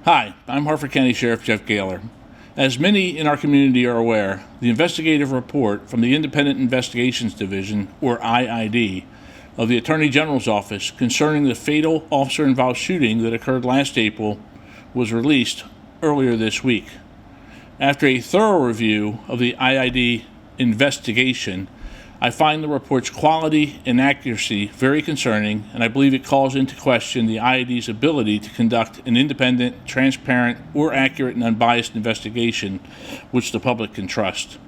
Hi, I'm Harford County Sheriff Jeff Gahler. As many in our community are aware, the investigative report from the Independent Investigations Division, or IID, of the Attorney General's Office concerning the fatal officer-involved shooting that occurred last April was released earlier this week. After a thorough review of the IID investigation, I find the report's quality and accuracy very concerning, and I believe it calls into question the IID's ability to conduct an independent, transparent, or accurate and unbiased investigation which the public can trust.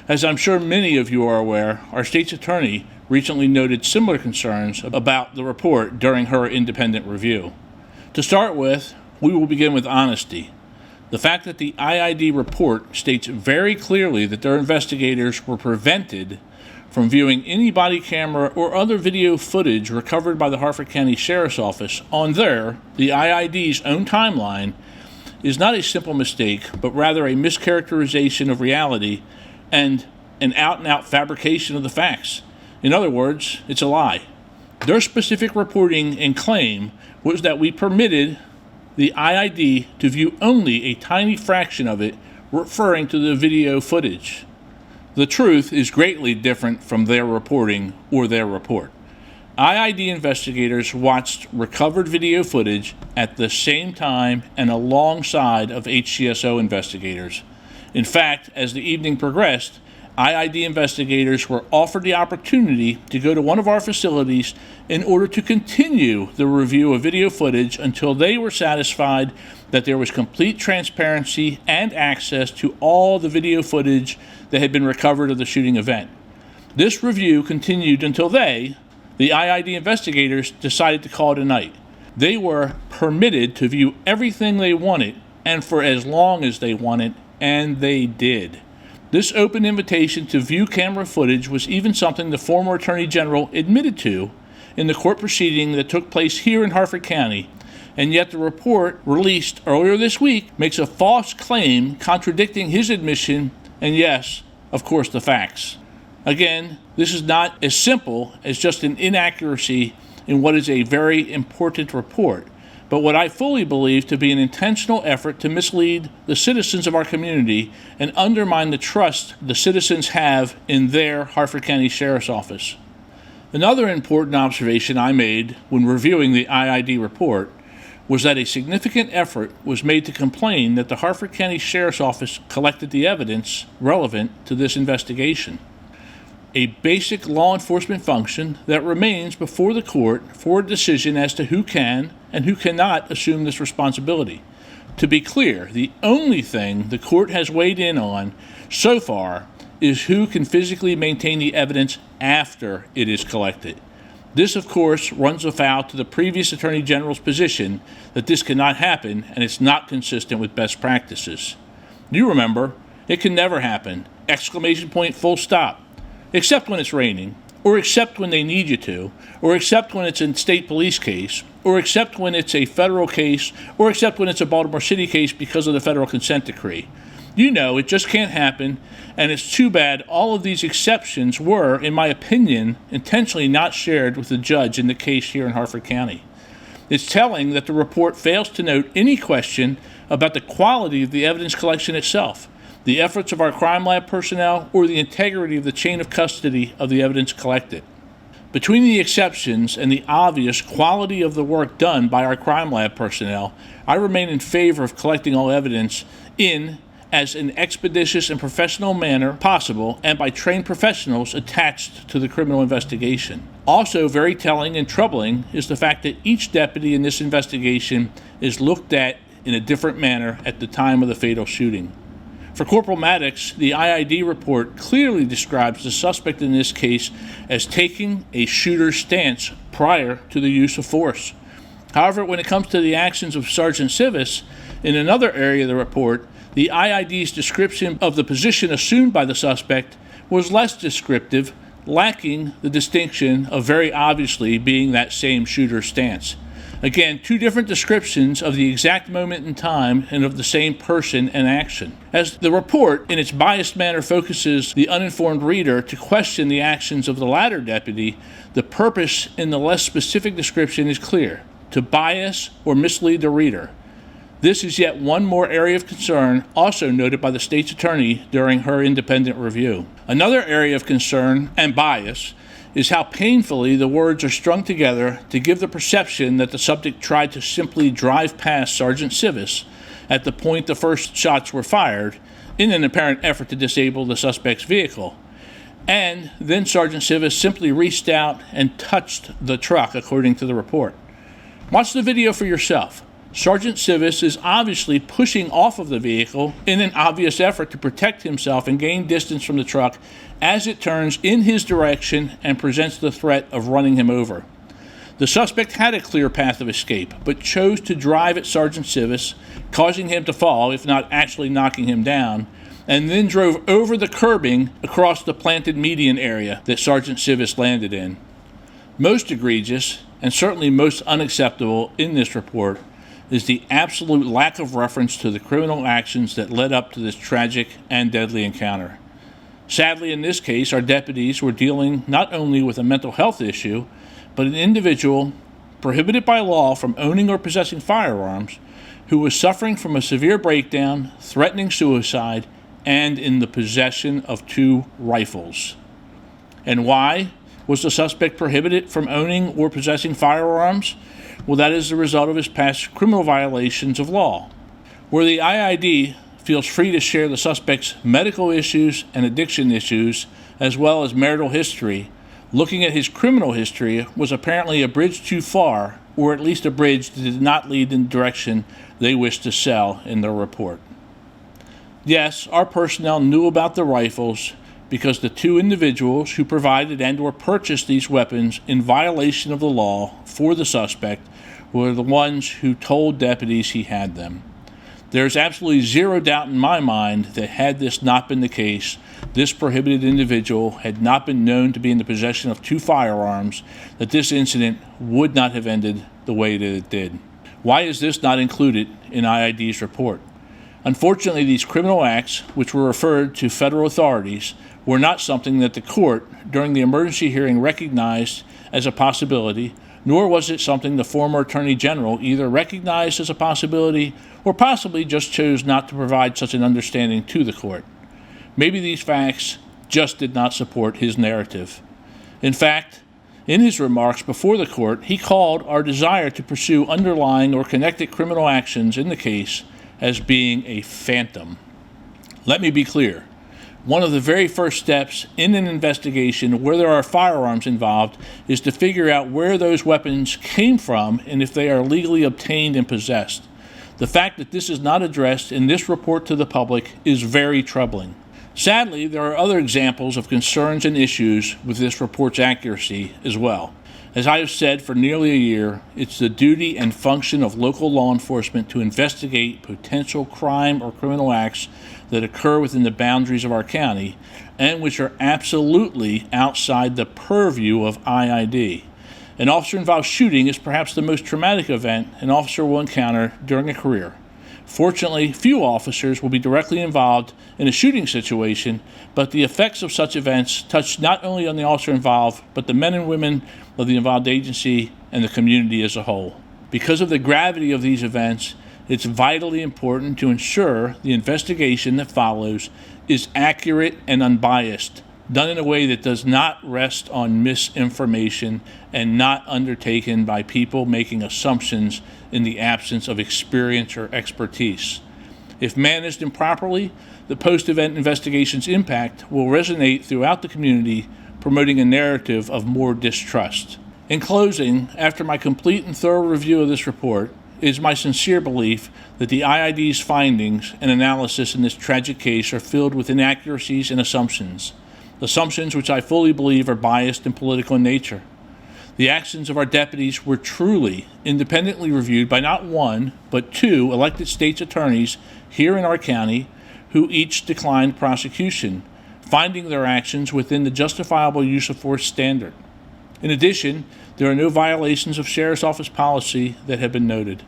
As I'm sure many of you are aware, our state's attorney recently noted similar concerns about the report during her independent review. To start with, we will begin with honesty. The fact that the IID report states very clearly that their investigators were prevented from viewing any body camera or other video footage recovered by the Harford County Sheriff's Office on the IID's own timeline is not a simple mistake, but rather a mischaracterization of reality and an out-and-out fabrication of the facts. In other words, it's a lie. Their specific reporting and claim was that we permitted the IID to view only a tiny fraction of it, referring to the video footage. The truth is greatly different from their reporting or their report. IID investigators watched recovered video footage at the same time and alongside of HCSO investigators. In fact, as the evening progressed, IID investigators were offered the opportunity to go to one of our facilities in order to continue the review of video footage until they were satisfied that there was complete transparency and access to all the video footage that had been recovered of the shooting event. This review continued until the IID investigators, decided to call it a night. They were permitted to view everything they wanted and for as long as they wanted, and they did. This open invitation to view camera footage was even something the former Attorney General admitted to in the court proceeding that took place here in Harford County, and yet the report released earlier this week makes a false claim contradicting his admission and, yes, of course, the facts. Again, this is not as simple as just an inaccuracy in what is a very important report, but what I fully believe to be an intentional effort to mislead the citizens of our community and undermine the trust the citizens have in their Harford County Sheriff's Office. Another important observation I made when reviewing the IID report was that a significant effort was made to complain that the Harford County Sheriff's Office collected the evidence relevant to this investigation, a basic law enforcement function that remains before the court for a decision as to who can and who cannot assume this responsibility. To be clear, the only thing the court has weighed in on so far is who can physically maintain the evidence after it is collected. This, of course, runs afoul to the previous Attorney General's position that this cannot happen and it's not consistent with best practices. You remember, it can never happen, exclamation point, full stop, except when it's raining, or except when they need you to, or except when it's a state police case, or except when it's a federal case, or except when it's a Baltimore City case because of the federal consent decree. You know, it just can't happen, and it's too bad all of these exceptions were, in my opinion, intentionally not shared with the judge in the case here in Harford County. It's telling that the report fails to note any question about the quality of the evidence collection itself, the efforts of our crime lab personnel, or the integrity of the chain of custody of the evidence collected. Between the exceptions and the obvious quality of the work done by our crime lab personnel, I remain in favor of collecting all evidence in as an expeditious and professional manner possible and by trained professionals attached to the criminal investigation. Also very telling and troubling is the fact that each deputy in this investigation is looked at in a different manner at the time of the fatal shooting. For Corporal Maddox, the IID report clearly describes the suspect in this case as taking a shooter's stance prior to the use of force. However, when it comes to the actions of Sergeant Civis, in another area of the report, the IID's description of the position assumed by the suspect was less descriptive, lacking the distinction of very obviously being that same shooter's stance. Again, two different descriptions of the exact moment in time and of the same person and action. As the report, in its biased manner, focuses the uninformed reader to question the actions of the latter deputy, the purpose in the less specific description is clear: to bias or mislead the reader. This is yet one more area of concern also noted by the state's attorney during her independent review. Another area of concern and bias is how painfully the words are strung together to give the perception that the subject tried to simply drive past Sergeant Civis at the point the first shots were fired in an apparent effort to disable the suspect's vehicle. And then Sergeant Civis simply reached out and touched the truck, according to the report. Watch the video for yourself. Sergeant Civis is obviously pushing off of the vehicle in an obvious effort to protect himself and gain distance from the truck as it turns in his direction and presents the threat of running him over. The suspect had a clear path of escape, but chose to drive at Sergeant Civis, causing him to fall, if not actually knocking him down, and then drove over the curbing across the planted median area that Sergeant Civis landed in. Most egregious, and certainly most unacceptable in this report, is the absolute lack of reference to the criminal actions that led up to this tragic and deadly encounter. Sadly, in this case, our deputies were dealing not only with a mental health issue, but an individual prohibited by law from owning or possessing firearms who was suffering from a severe breakdown, threatening suicide, and in the possession of 2 rifles. And why was the suspect prohibited from owning or possessing firearms? Well, that is the result of his past criminal violations of law. Where the IID feels free to share the suspect's medical issues and addiction issues, as well as marital history, looking at his criminal history was apparently a bridge too far, or at least a bridge that did not lead in the direction they wished to sell in their report. Yes, our personnel knew about the rifles because the 2 individuals who provided and or purchased these weapons in violation of the law for the suspect were the ones who told deputies he had them. There's absolutely zero doubt in my mind that had this not been the case, this prohibited individual had not been known to be in the possession of 2 firearms, that this incident would not have ended the way that it did. Why is this not included in IID's report? Unfortunately, these criminal acts, which were referred to federal authorities, were not something that the court, during the emergency hearing, recognized as a possibility, nor was it something the former Attorney General either recognized as a possibility or possibly just chose not to provide such an understanding to the court. Maybe these facts just did not support his narrative. In fact, in his remarks before the court, he called our desire to pursue underlying or connected criminal actions in the case as being a phantom. Let me be clear. One of the very first steps in an investigation where there are firearms involved is to figure out where those weapons came from and if they are legally obtained and possessed. The fact that this is not addressed in this report to the public is very troubling. Sadly, there are other examples of concerns and issues with this report's accuracy as well. As I have said for nearly a year, it's the duty and function of local law enforcement to investigate potential crime or criminal acts that occur within the boundaries of our county and which are absolutely outside the purview of IID. An officer-involved shooting is perhaps the most traumatic event an officer will encounter during a career. Fortunately, few officers will be directly involved in a shooting situation, but the effects of such events touch not only on the officer involved, but the men and women of the involved agency and the community as a whole. Because of the gravity of these events, it's vitally important to ensure the investigation that follows is accurate and unbiased, done in a way that does not rest on misinformation and not undertaken by people making assumptions in the absence of experience or expertise. If managed improperly, the post-event investigation's impact will resonate throughout the community, promoting a narrative of more distrust. In closing, after my complete and thorough review of this report, it is my sincere belief that the IID's findings and analysis in this tragic case are filled with inaccuracies and assumptions which I fully believe are biased and political in nature. The actions of our deputies were truly independently reviewed by not one, but 2 elected state's attorneys here in our county who each declined prosecution, finding their actions within the justifiable use of force standard. In addition, there are no violations of Sheriff's Office policy that have been noted.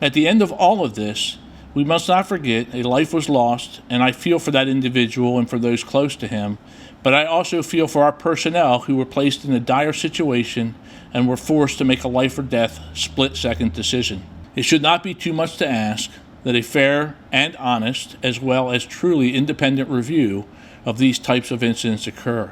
At the end of all of this, we must not forget a life was lost, and I feel for that individual and for those close to him, but I also feel for our personnel who were placed in a dire situation and were forced to make a life or death split-second decision. It should not be too much to ask that a fair and honest, as well as truly independent review of these types of incidents occur.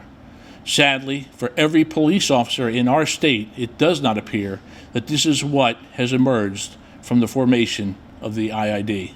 Sadly, for every police officer in our state, it does not appear that this is what has emerged from the formation of the IID.